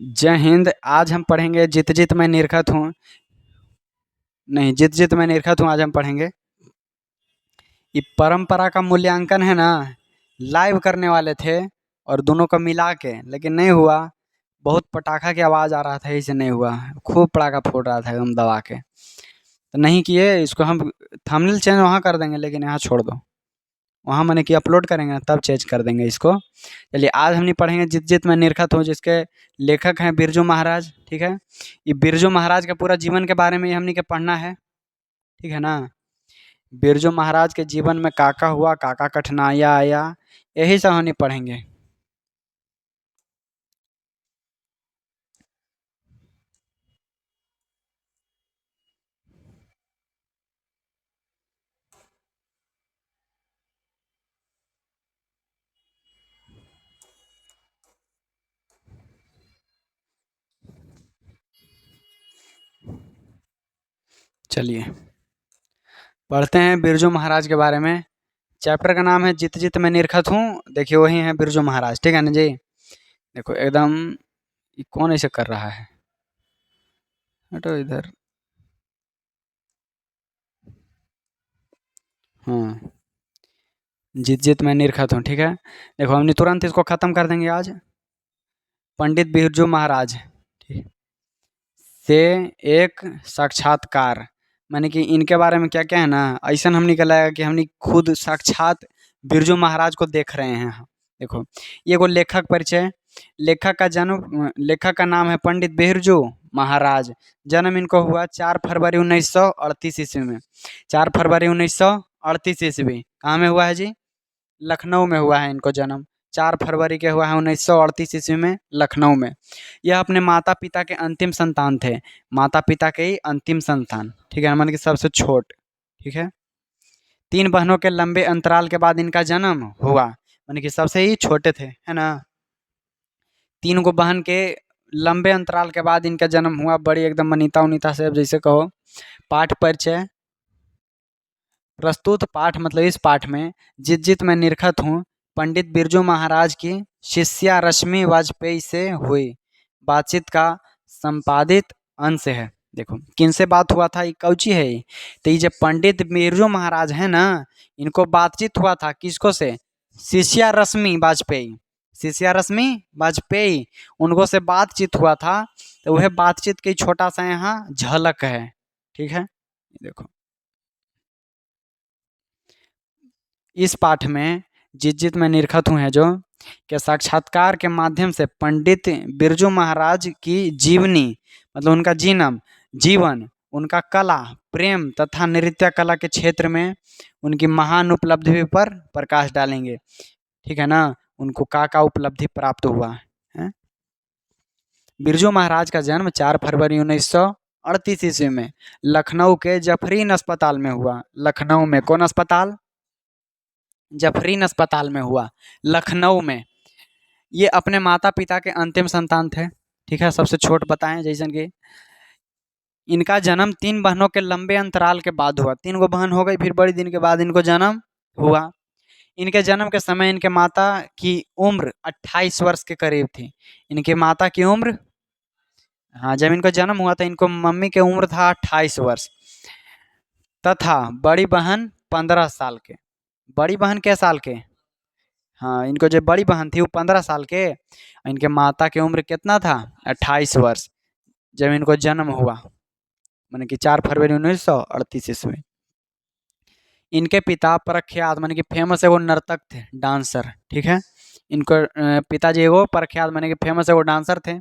जय हिंद। आज हम पढ़ेंगे जित जित मैं निरखत हूँ। नहीं, जित जित मैं निरखत हूँ आज हम पढ़ेंगे। ये परंपरा का मूल्यांकन है ना, लाइव करने वाले थे और दोनों को मिला के, लेकिन नहीं हुआ। बहुत पटाखा की आवाज़ आ रहा था, इसे नहीं हुआ। खूब पटाखा फोड़ रहा था एकदम दबा के, तो नहीं किए। इसको हम थंबनेल चेंज वहाँ कर देंगे, लेकिन यहाँ छोड़ दो। वहाँ मैंने कि अपलोड करेंगे ना, तब चेंज कर देंगे इसको। चलिए, आज हम नहीं पढ़ेंगे जित जित मैं निरखत हूँ, जिसके लेखक हैं बिरजू महाराज। ठीक है, ये बिरजू महाराज का पूरा जीवन के बारे में ही हमने के पढ़ना है। ठीक है ना। बिरजू महाराज के जीवन में काका हुआ, काका कठिनाइयाँ आया, यही सब हम नहीं पढ़ेंगे। चलिए पढ़ते हैं बिरजू महाराज के बारे में। चैप्टर का नाम है जित जित मैं निरखत हूँ। देखिए, वही है बिरजू महाराज। ठीक है ना जी। देखो एकदम, ये कौन ऐसे कर रहा है? हटो इधर। हाँ, जित जित मैं निरखत हूँ। ठीक है, देखो हमने तुरंत इसको खत्म कर देंगे आज। पंडित बिरजू महाराज ठीक से एक साक्षात्कार, माने कि इनके बारे में क्या क्या है ना, ऐसा हमने कहलाएगा कि हमने खुद साक्षात बिरजू महाराज को देख रहे हैं। देखो, ये को लेखक परिचय। लेखक का नाम है पंडित बिरजू महाराज। जन्म इनको हुआ 4 फरवरी 1938 ईस्वी में। 4 फरवरी 1938 ईस्वी कहाँ में हुआ है जी? लखनऊ में हुआ है इनको जन्म। 4 फरवरी के हुआ है 1938 ईस्वी में, लखनऊ में। यह अपने माता पिता के अंतिम संतान थे। माता पिता के ही अंतिम संतान। ठीक है, मतलब कि सबसे छोट। ठीक है, 3 बहनों के लंबे अंतराल के बाद इनका जन्म हुआ, माने कि सबसे ही छोटे थे, है ना। 3 गो बहन के लंबे अंतराल के बाद इनका जन्म हुआ। बड़ी एकदम मनीता उनीता से, अब जैसे कहो। पाठ परिचय। प्रस्तुत पाठ मतलब इस पाठ में जित जित मैं निरखत हूँ पंडित बिरजू महाराज की शिष्या रश्मि वाजपेयी से हुई बातचीत का संपादित अंश है। देखो किनसे बात हुआ था, ये कौची है ये? तो ये जो पंडित बिरजू महाराज है ना, इनको बातचीत हुआ था किसको से? शिष्या रश्मि वाजपेयी। शिष्या रश्मि वाजपेयी, उनको से बातचीत हुआ था। तो वह बातचीत की छोटा सा यहाँ झलक है। ठीक है, देखो इस पाठ में जित जित मैं निरखत हूँ है जो, कि साक्षात्कार के माध्यम से पंडित बिरजू महाराज की जीवनी, मतलब उनका जीवन, उनका कला, प्रेम तथा नृत्य कला के क्षेत्र में उनकी महान उपलब्धि पर प्रकाश डालेंगे। ठीक है ना, उनको का उपलब्धि प्राप्त हुआ है। बिरजू महाराज का जन्म 4 फरवरी 1938 ईस्वी में लखनऊ के जफरीन अस्पताल में हुआ। लखनऊ में कौन अस्पताल? जफरीन अस्पताल में हुआ, लखनऊ में। ये अपने माता पिता के अंतिम संतान थे। ठीक है, सबसे छोट बताएं जैसन कि इनका जन्म 3 बहनों के लंबे अंतराल के बाद हुआ। 3 गो बहन हो गई, फिर बड़ी दिन के बाद इनको जन्म हुआ। इनके जन्म के समय इनके माता की उम्र 28 वर्ष के करीब थी। इनके माता की उम्र, हाँ, जब इनको जन्म हुआ था इनको मम्मी की उम्र था 28 वर्ष, तथा बड़ी बहन 15 साल के। बड़ी बहन क्या साल के? हाँ, इनको जो बड़ी बहन थी वो 15 साल के। इनके माता की उम्र कितना था? 28 वर्ष, जब इनको जन्म हुआ, मैंने कि 4 फरवरी 1938 ईस्वी। इनके पिता प्रख्यात, माने कि फेमस एगो नर्तक थे, डांसर। ठीक है, इनको पिताजी एगो प्रख्यात माने कि फेमस एगो डांसर थे।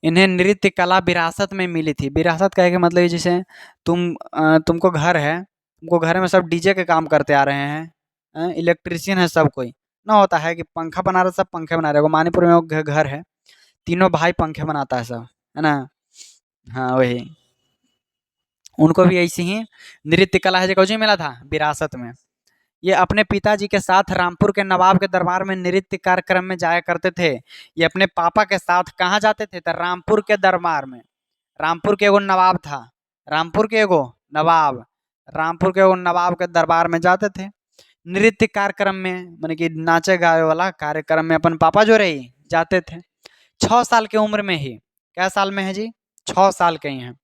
इन्हें नृत्य कला विरासत में मिली थी। विरासत कहे के मतलब ये जैसे तुमको घर है, तुमको घर में सब डीजे के काम करते आ रहे हैं, इलेक्ट्रिशियन है सब कोई। ना होता है कि पंखा बना रहे, सब पंखे बना रहे। मानीपुर में वो घर है, तीनों भाई पंखे बनाता है सब, है ना। हाँ वही, उनको भी ऐसी ही नृत्य कला है जो मिला था विरासत में। ये अपने पिताजी के साथ रामपुर के नवाब के दरबार में नृत्य कार्यक्रम में जाया करते थे। ये अपने पापा के साथ कहाँ जाते थे? तो रामपुर के दरबार में। रामपुर के एगो नवाब था, रामपुर के एगो नवाब, रामपुर के एगो नवाब के दरबार में जाते थे नृत्य कार्यक्रम में, माने कि नाचे गावे वाला कार्यक्रम में अपन पापा जो रही जाते थे। 6 साल की उम्र में ही, क्या साल में है जी, 6 साल के ही हैं,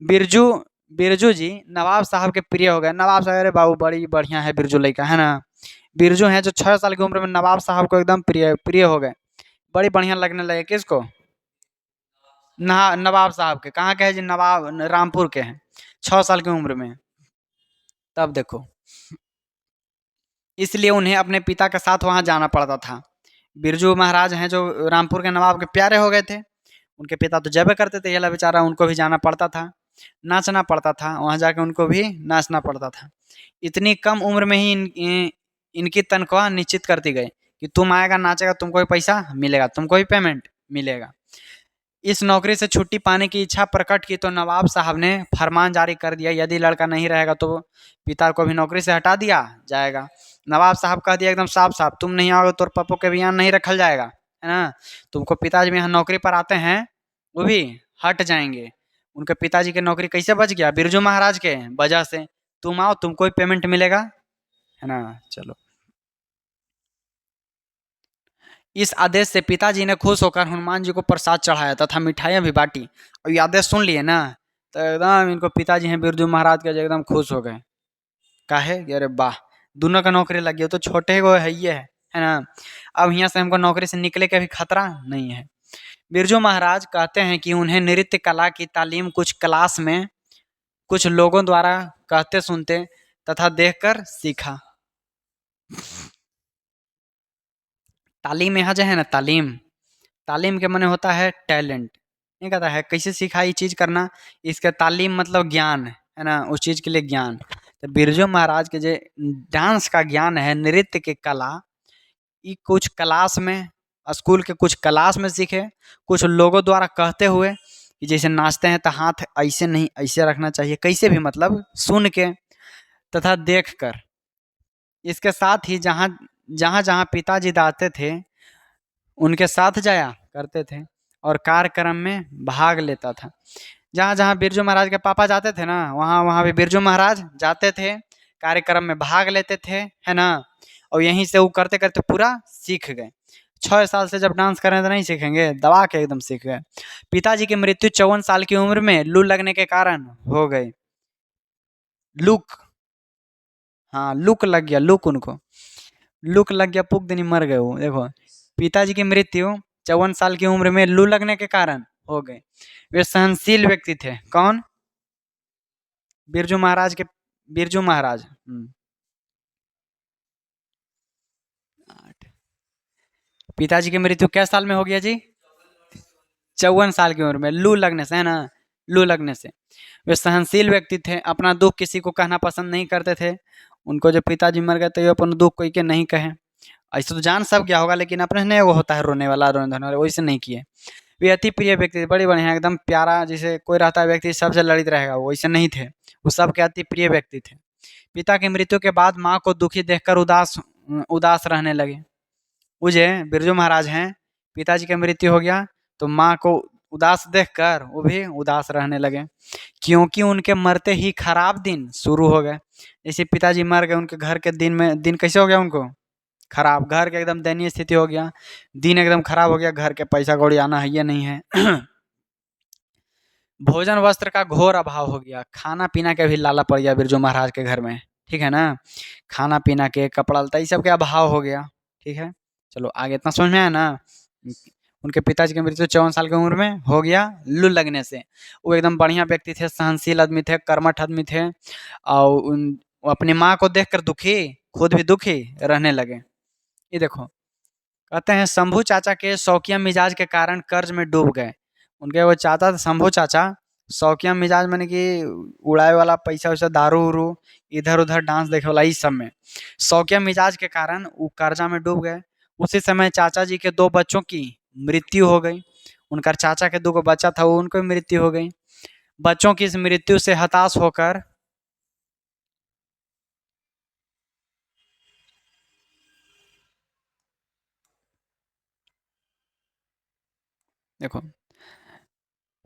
बिरजू बिरजू जी नवाब साहब के प्रिय हो गए। नवाब साहब, अरे बाबू बड़ी बढ़िया है बिरजू लड़का, है ना। बिरजू हैं जो 6 साल की उम्र में नवाब साहब को एकदम प्रिय प्रिय हो गए, बड़ी बढ़िया लगने लगे। किसको? नवाब साहब के। कहाँ के हैं जी? नवाब रामपुर के हैं, 6 साल की उम्र में। तब देखो, इसलिए उन्हें अपने पिता के साथ वहां जाना पड़ता था। बिरजू महाराज हैं जो रामपुर के नवाब के प्यारे हो गए थे, उनके पिता तो जबे करते थे, ये बेचारा उनको भी जाना पड़ता था, नाचना पड़ता था, वहां जाके उनको भी नाचना पड़ता था। इतनी कम उम्र में ही इनकी तनख्वाह निश्चित कर दी गई कि तुम आएगा नाचेगा तुमको भी पैसा मिलेगा, तुमको भी पेमेंट मिलेगा। इस नौकरी से छुट्टी पाने की इच्छा प्रकट की तो नवाब साहब ने फरमान जारी कर दिया, यदि लड़का नहीं रहेगा तो पिता को भी नौकरी से हटा दिया जाएगा। नवाब साहब कह दिया एकदम साफ साफ, तुम नहीं आओगे तो पप्पो के भी यहाँ नहीं रखल जाएगा, है ना। तुमको पिताजी भी यहाँ नौकरी पर आते हैं, वो भी हट जाएंगे। उनके पिताजी की नौकरी कैसे बच गया? बिरजू महाराज के वजह से। तुम आओ, तुमको भी पेमेंट मिलेगा, है ना। चलो, इस आदेश से पिताजी ने खुश होकर हनुमान जी को प्रसाद चढ़ाया तथा मिठाइयाँ भी बांटी। और ये आदेश सुन लिए ना, तो एकदम इनको पिताजी हैं बिरजू महाराज के जो एकदम खुश हो गए। काहे कि अरे वाह, दोनों का नौकरी लग गया, तो छोटे को है ये है ना। अब यहाँ से हमको नौकरी से निकले का भी खतरा नहीं है। बिरजू महाराज कहते हैं कि उन्हें नृत्य कला की तालीम कुछ क्लास में कुछ लोगों द्वारा कहते सुनते तथा देखकर सीखा। तालीम यहाँ जो है ना, तालीम, तालीम के माने होता है टैलेंट। नहीं कहता है कैसे सीखा ये चीज करना, इसका तालीम मतलब ज्ञान, है ना, उस चीज के लिए ज्ञान। तो बिरजू महाराज के जो डांस का ज्ञान है, नृत्य के कला, ये कुछ क्लास में, स्कूल के कुछ क्लास में सीखे, कुछ लोगों द्वारा कहते हुए कि जैसे नाचते हैं तो हाथ ऐसे नहीं ऐसे रखना चाहिए, कैसे भी मतलब सुन के तथा देख कर। इसके साथ ही जहाँ जहाँ जहाँ पिताजी जाते थे उनके साथ जाया करते थे और कार्यक्रम में भाग लेता था। जहाँ जहाँ बिरजू महाराज के पापा जाते थे ना, वहाँ वहाँ भी बिरजू महाराज जाते थे, कार्यक्रम में भाग लेते थे, है ना। और यहीं से वो करते करते पूरा सीख गए। 6 साल से जब डांस कर रहे हैं तो नहीं सीखेंगे, दबा के एकदम सीख गए। पिताजी की मृत्यु 54 साल की उम्र में लू लगने के कारण हो गई। लूक, हाँ लूक लग गया, लूक उनको लूक लग गया, पुग दिन मर गए वो। देखो, पिताजी की मृत्यु 54 साल की उम्र में लू लगने के कारण हो गए। वे सहनशील व्यक्ति थे। कौन? बिरजू महाराज के, बिरजू महाराज। पिताजी की मृत्यु क्या साल में हो गया जी? 54 साल की उम्र में, लू लगने से, है ना, लू लगने से। वे सहनशील व्यक्ति थे, अपना दुख किसी को कहना पसंद नहीं करते थे। उनको जो पिताजी मर गए तो ये अपन दुख कोई के नहीं कहे। ऐसे तो जान सब क्या होगा, लेकिन अपने नहीं वो होता है रोने वाला, रोने धोने वाला, वैसे नहीं किए। वे अति प्रिय व्यक्ति थे, बड़ी बढ़िया एकदम प्यारा, जैसे कोई रहता है व्यक्ति सबसे लड़ित रहेगा, वो वैसे नहीं थे, वो सबके अति प्रिय व्यक्ति थे। पिता की मृत्यु के बाद माँ को दुखी देखकर उदास उदास रहने लगे। वो जो बिरजू महाराज हैं, पिताजी की मृत्यु हो गया तो माँ को उदास देखकर वो भी उदास रहने लगे, क्योंकि उनके मरते ही खराब दिन शुरू हो गए। जैसे पिताजी मर गए, उनके घर के दिन में दिन कैसे हो गया उनको? खराब। घर के एकदम दयनीय स्थिति हो गया, दिन एकदम खराब हो गया, घर के पैसा कौड़ी आना है ये नहीं है। भोजन वस्त्र का घोर अभाव हो गया, खाना पीना के भी लाला पड़ गया बिरजू महाराज के घर में, ठीक है ना। खाना पीना के, कपड़ा लत्ता, ये सब के अभाव हो गया, ठीक है। चलो आगे, इतना समझ में आया ना। उनके पिताजी की मृत्यु 54 साल की उम्र में हो गया लू लगने से। वो एकदम बढ़िया व्यक्ति थे, सहनशील आदमी थे, कर्मठ आदमी थे, और वो अपनी माँ को देखकर दुखी, खुद भी दुखी रहने लगे। ये देखो, कहते हैं शंभू चाचा के शौकिया मिजाज के कारण कर्ज में डूब गए। उनके वो चाचा थे शंभू चाचा, शौकिया मिजाज माने कि उड़ाए वाला पैसा वैसा, दारू उरू, इधर उधर डांस देखे वाला, इस सब में शौकिया मिजाज के कारण वो कर्जा में डूब गए। उसी समय चाचा जी के 2 बच्चों की मृत्यु हो गई। उनका चाचा के 2 बच्चा था, वो उनको मृत्यु हो गई। बच्चों की इस मृत्यु से हताश होकर, देखो,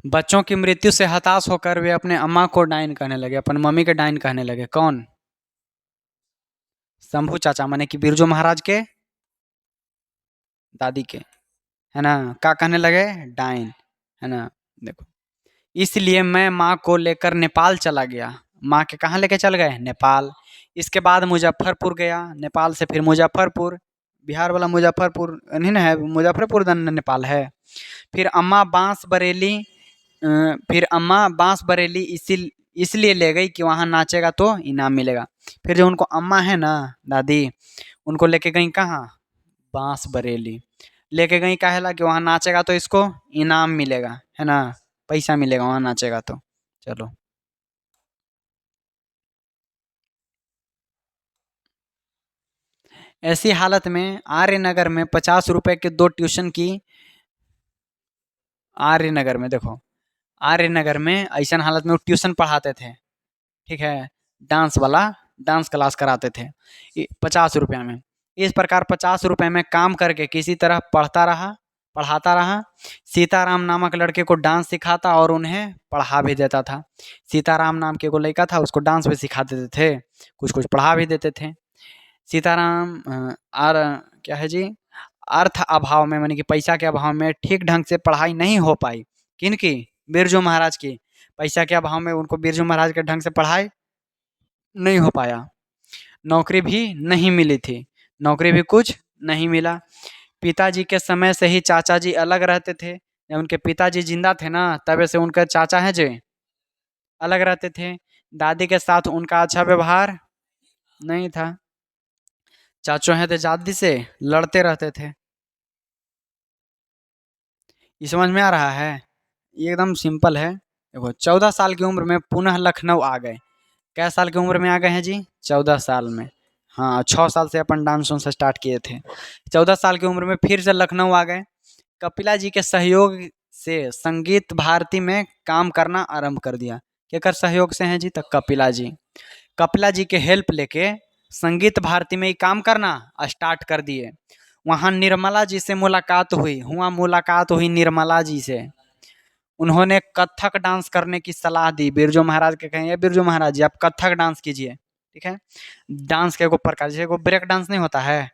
बच्चों की मृत्यु से हताश होकर वे अपने अम्मा को डाइन कहने लगे, अपनी मम्मी के डाइन कहने लगे। कौन? शंभू चाचा, माने कि बिरजू महाराज के दादी के। है ना, क्या कहने लगे, डाइन, है ना। देखो, इसलिए मैं माँ को लेकर नेपाल चला गया। माँ के कहाँ लेके चल गए, नेपाल। इसके बाद मुजफ्फरपुर गया, नेपाल से फिर मुजफ्फरपुर, बिहार वाला मुजफ्फरपुर नहीं ना है, मुजफ्फरपुर नेपाल है। फिर अम्मा बांस बरेली, फिर अम्मा बांस बरेली इसलिए ले गई कि वहाँ नाचेगा तो इनाम मिलेगा। फिर जो उनको अम्मा है ना, दादी, उनको लेके गई कहाँ, बांस बरेली। लेके गई काहेला कि वहाँ नाचेगा तो इसको इनाम मिलेगा, है ना, पैसा मिलेगा वहाँ नाचेगा तो। चलो, ऐसी हालत में आर्यनगर में 50 रुपए के 2 ट्यूशन की, आर्यनगर में देखो, आर्यनगर में ऐसा हालत में वो ट्यूशन पढ़ाते थे, ठीक है, डांस वाला, डांस क्लास कराते थे 50 रुपया में। इस प्रकार 50 रुपए में काम करके किसी तरह पढ़ाता रहा। सीताराम नामक लड़के को डांस सिखाता और उन्हें पढ़ा भी देता था। सीताराम नाम के एगो लड़का था, उसको डांस भी सिखा देते थे, कुछ कुछ पढ़ा भी देते थे। सीताराम और क्या है जी, अर्थ अभाव में, मानी कि पैसा के अभाव में ठीक ढंग से पढ़ाई नहीं हो पाई। किनकी, बिरजू महाराज की। पैसा के अभाव में उनको बिरजू महाराज के ढंग से पढ़ाई नहीं हो पाया। नौकरी भी नहीं मिली थी, नौकरी भी कुछ नहीं मिला। पिताजी के समय से ही चाचा जी अलग रहते थे। जब उनके पिताजी जिंदा थे ना, तबे से उनके चाचा हैं जो अलग रहते थे। दादी के साथ उनका अच्छा व्यवहार नहीं था। चाचो हैं तो दादी से लड़ते रहते थे। ये समझ में आ रहा है, ये एकदम सिंपल है। देखो, 14 साल की उम्र में पुनः लखनऊ आ गए। कै साल की उम्र में आ गए हैं जी, 14 साल में। हाँ, 6 साल से अपन डांस वांस स्टार्ट किए थे। 14 साल की उम्र में फिर से लखनऊ आ गए। कपिला जी के सहयोग से संगीत भारती में काम करना आरंभ कर दिया। केकर सहयोग से हैं जी, तो कपिला जी। कपिला जी के हेल्प लेके संगीत भारती में ही काम करना स्टार्ट कर दिए। वहाँ निर्मला जी से मुलाकात हुई निर्मला जी से। उन्होंने कथक डांस करने की सलाह दी। बिरजू महाराज के कहेंगे, बिरजू महाराज जी आप कथक डांस कीजिए, ठीक है। डांस के एगो प्रकार, जैसे एगो ब्रेक डांस नहीं होता है,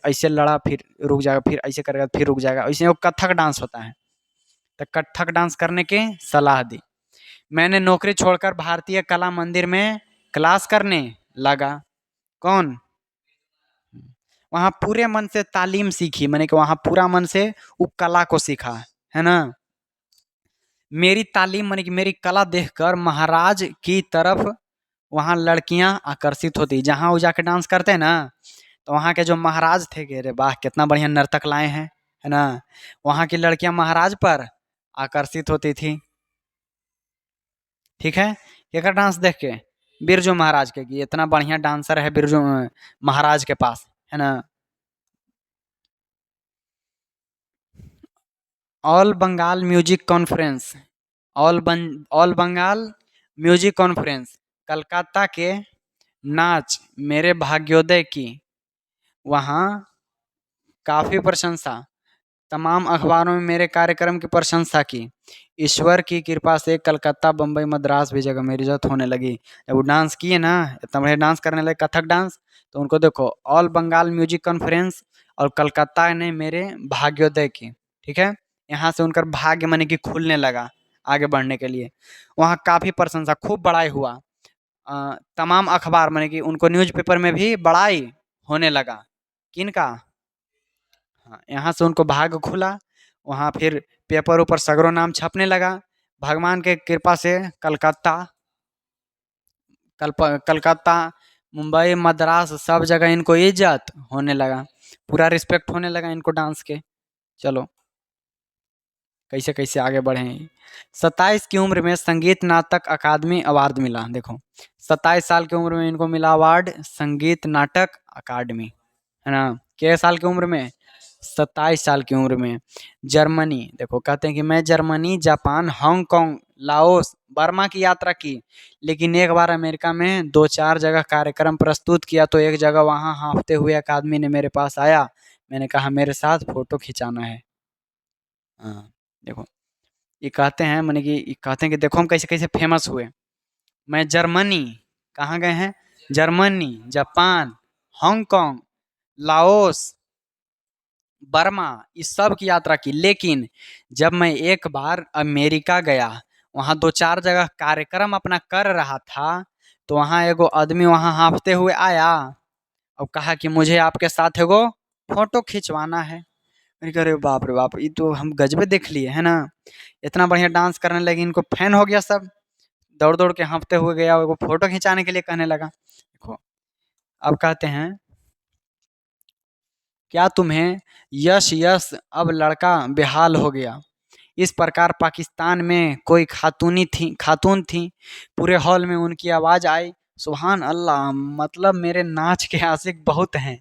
ऐसे लड़ा फिर रुक जाएगा, फिर ऐसे करेगा फिर रुक जाएगा, ऐसे वो कथक डांस होता है। तो कथक डांस करने की सलाह दी। मैंने नौकरी छोड़कर भारतीय कला मंदिर में क्लास करने लगा। कौन, वहाँ पूरे मन से तालीम सीखी, मैंने कि वहाँ पूरा मन से वो कला को सीखा, है ना। मेरी तालीम माने कि मेरी कला देखकर महाराज की तरफ वहाँ लड़कियां आकर्षित होती। जहाँ वो जाके डांस करते हैं ना, तो वहाँ के जो महाराज थे कि अरे वाह कितना बढ़िया नर्तक लाए हैं, है ना। वहाँ की लड़कियां महाराज पर आकर्षित होती थी, ठीक है। केकर डांस देख के, बिरजू महाराज के, कि इतना बढ़िया डांसर है बिरजू महाराज के पास, है ना। All Bengal music conference, all Bengal music conference Calcutta के नाच मेरे भाग्योदय की वहाँ काफ़ी प्रशंसा। तमाम अखबारों में मेरे कार्यक्रम की प्रशंसा की। ईश्वर की कृपा से कलकत्ता, बम्बई, मद्रास भी जगह मेरी इज्जत होने लगी। जब वो डांस किए ना, इतना बढ़िया डांस करने लगे कथक डांस, तो उनको देखो, ऑल बंगाल म्यूजिक कॉन्फ्रेंस और कलकत्ता ने मेरे भाग्योदय की, ठीक है। यहाँ से उनका भाग्य माने कि खुलने लगा आगे बढ़ने के लिए। वहाँ काफ़ी प्रशंसा, खूब बड़ाई हुआ। तमाम अखबार माने कि उनको न्यूज़पेपर में भी बड़ाई होने लगा। किनका, हाँ, यहाँ से उनको भाग्य खुला। वहाँ फिर पेपर ऊपर सगरों नाम छपने लगा। भगवान के कृपा से कलकत्ता, कलकत्ता, मुंबई, मद्रास सब जगह इनको इज्जत होने लगा, पूरा रिस्पेक्ट होने लगा इनको डांस के। चलो, कैसे कैसे आगे बढ़े। 27 की उम्र में संगीत नाटक अकादमी अवार्ड मिला। देखो, 27 साल की उम्र में इनको मिला अवार्ड संगीत नाटक अकादमी, है ना। कितने साल की उम्र में, 27 साल की उम्र में। जर्मनी, देखो कहते हैं कि मैं Germany, Japan, Hong Kong, Laos, Burma की यात्रा की, लेकिन एक बार अमेरिका में 2-4 जगह कार्यक्रम प्रस्तुत किया, तो एक जगह वहाँ हाँफते हुए एक आदमी ने मेरे पास आया। मैंने कहा मेरे साथ फोटो खिंचाना है। हाँ, देखो, ये कहते हैं माने कि ये कहते हैं कि देखो हम कैसे कैसे फेमस हुए। मैं जर्मनी, कहाँ गए हैं, Germany, Japan, Hong Kong, Laos, Burma, इस सब की यात्रा की। लेकिन जब मैं एक बार अमेरिका गया, वहाँ 2-4 जगह कार्यक्रम अपना कर रहा था, तो वहाँ एगो आदमी वहाँ हाँफते हुए आया और कहा कि मुझे आपके साथ एगो फोटो खिंचवाना है। मैंने कहा अरे बाप रे बाप, ये तो हम गजबे देख लिए है ना। इतना बढ़िया डांस करने लगे, इनको फैन हो गया सब। दौड़ दौड़ के हाँफते हुए गया, वो फोटो खिंचाने के लिए कहने लगा। देखो, अब कहते हैं, क्या तुम्हें यश यश अब लड़का बेहाल हो गया। इस प्रकार पाकिस्तान में कोई खातून थी। पूरे हॉल में उनकी आवाज आई, सुभान अल्लाह, मतलब मेरे नाच के आशिक बहुत हैं।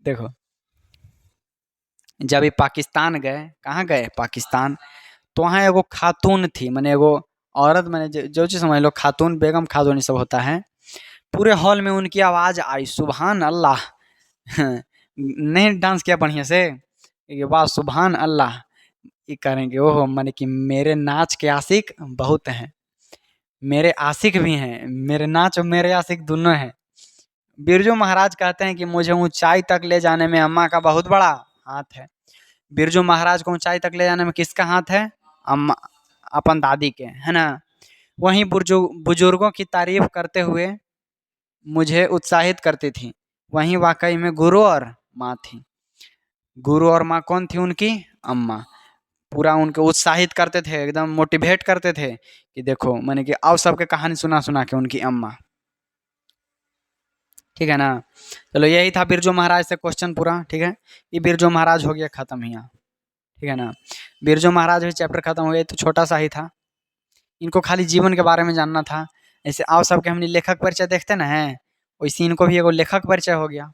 देखो, जब ये पाकिस्तान गए, कहाँ गए, पाकिस्तान, तो वहाँ एगो खातून थी, मैंने एगो औरत, मैंने जो चीज़ समझ लो, खातून, बेगम, खातून, ये सब होता है। पूरे हॉल में उनकी आवाज आई, सुभान अल्लाह। नहीं डांस किया बढ़िया से, ये वाह सुभान अल्लाह, ये करेंगे, ओहो, माने कि मेरे नाच के आशिक बहुत हैं, मेरे आशिक भी हैं, मेरे नाच और मेरे आशिक दोनों हैं। बिरजू महाराज कहते हैं कि मुझे ऊंचाई तक ले जाने में अम्मा का बहुत बड़ा हाथ है। बिरजू महाराज को ऊंचाई तक ले जाने में किसका हाथ है, अम्मा, अपन दादी के, है ना। वहीं बुजुर्गों की तारीफ करते हुए मुझे उत्साहित करती थी, वहीं वाकई में गुरु और माँ थी। गुरु और माँ कौन थी उनकी, अम्मा। पूरा उनको उत्साहित करते थे, एकदम मोटिवेट करते थे कि देखो, मैंने कि आओ सबके कहानी सुना सुना के, उनकी अम्मा। ठीक है ना। चलो, यही था बिरजू महाराज से क्वेश्चन पूरा। ठीक है, ये बिरजू महाराज हो गया खत्म यहाँ। ठीक है ना, बिरजू महाराज भी चैप्टर खत्म हो गया, तो छोटा सा ही था। इनको खाली जीवन के बारे में जानना था। ऐसे आओ सबके हमने लेखक परिचय देखते ना है, वैसे इनको भी एगो लेखक परिचय हो गया।